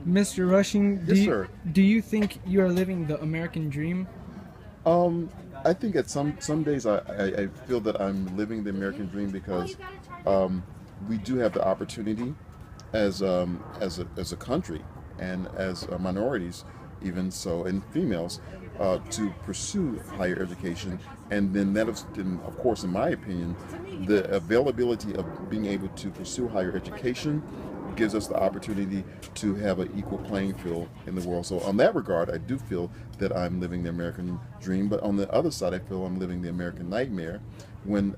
Mr. Rushing, Yes, sir. do you think you are living the American dream? Um, I think at some days I feel that I'm living the American dream because um, we do have the opportunity as a country and as minorities, even so, and females, to pursue higher education, and then of course, in my opinion, the availability of being able to pursue higher education gives us the opportunity to have an equal playing field in the world. So, on that regard, I do feel that I'm living the American dream. But on the other side, I feel I'm living the American nightmare. When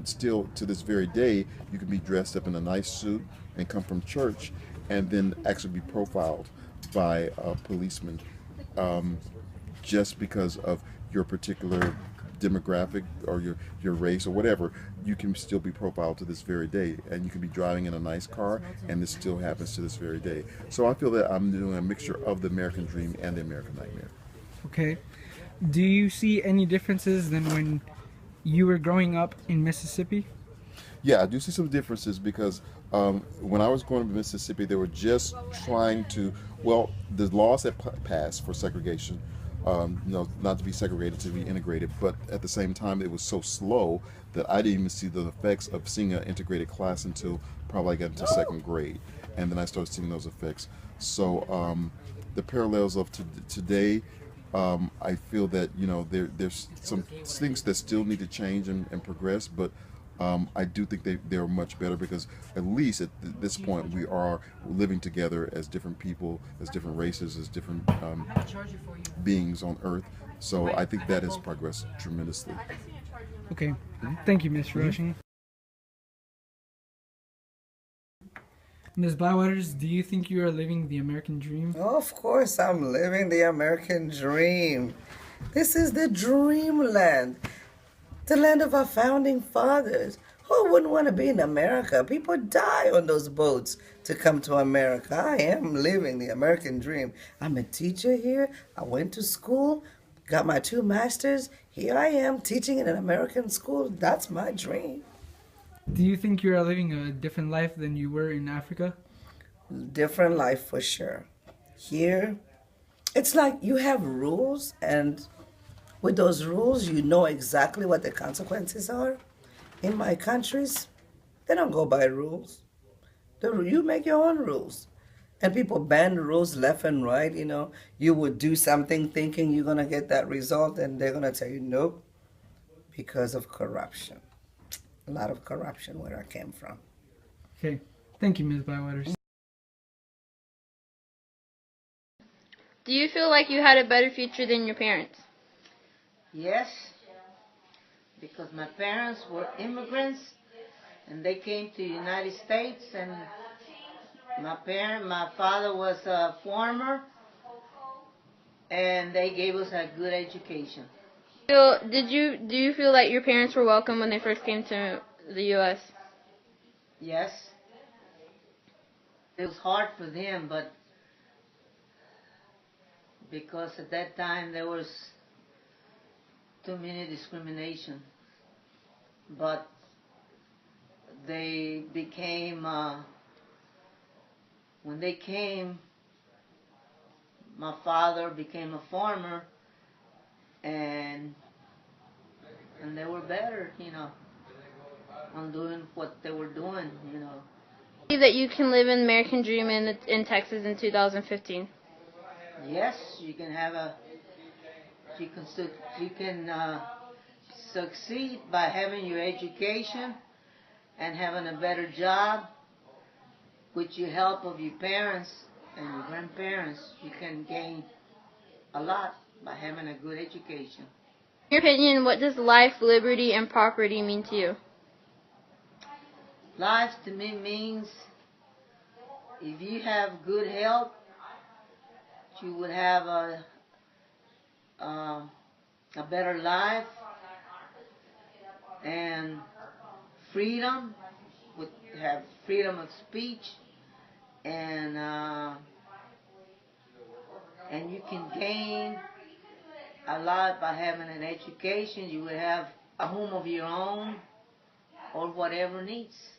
still to this very day, you can be dressed up in a nice suit and come from church, and then actually be profiled by a policeman, um, just because of your particular demographic or your race or whatever. You can still be profiled to this very day, and you can be driving in a nice car, and this still happens to this very day. So I feel that I'm doing a mixture of the American dream and the American nightmare. Okay. Do you see any differences than when you were growing up in Mississippi? Yeah, I do see some differences because when I was going to Mississippi, they were just trying to, well, the laws that passed for segregation, not to be segregated, to be integrated, but at the same time, it was so slow that I didn't even see the effects of seeing an integrated class until probably I got into second grade. And then I started seeing those effects. So the parallels of today, I feel that there's some things that still need to change and progress, but I do think they're much better because at least at this point we are living together as different people, as different races, as different beings on Earth. So I think that has progressed tremendously. Okay. Thank you, Mr. Hmm. Rushing. Ms. Blywaters, do you think you are living the American dream? Of course, I'm living the American dream. This is the dreamland, the land of our founding fathers. Who wouldn't want to be in America? People die on those boats to come to America. I am living the American dream. I'm a teacher here. I went to school, got my 2 masters. Here I am teaching in an American school. That's my dream. Do you think you are living a different life than you were in Africa? Different life for sure. Here, it's like you have rules, and with those rules, you know exactly what the consequences are. In my countries, they don't go by rules. You make your own rules. And people bend rules left and right. You would do something thinking you're going to get that result, and they're going to tell you nope because of corruption. A lot of corruption where I came from. Okay. Thank you, Ms. Blywaters. Do you feel like you had a better future than your parents? Yes, because my parents were immigrants and they came to the United States, and my father was a farmer, and they gave us a good education. Do you feel like your parents were welcome when they first came to the U.S.? Yes, it was hard for them, but because at that time there was too many discrimination. But they became, when they came, my father became a farmer, and they were better, on doing what they were doing. That you can live an American dream in Texas in 2015. Yes, you can have a, you can succeed by having your education and having a better job, with your help of your parents and your grandparents. You can gain a lot by having a good education. In your opinion, what does life, liberty, and property mean to you? Life to me means if you have good health, you would have a better life, and freedom, would have freedom of speech, and you can gain a lot by having an education. You would have a home of your own or whatever needs.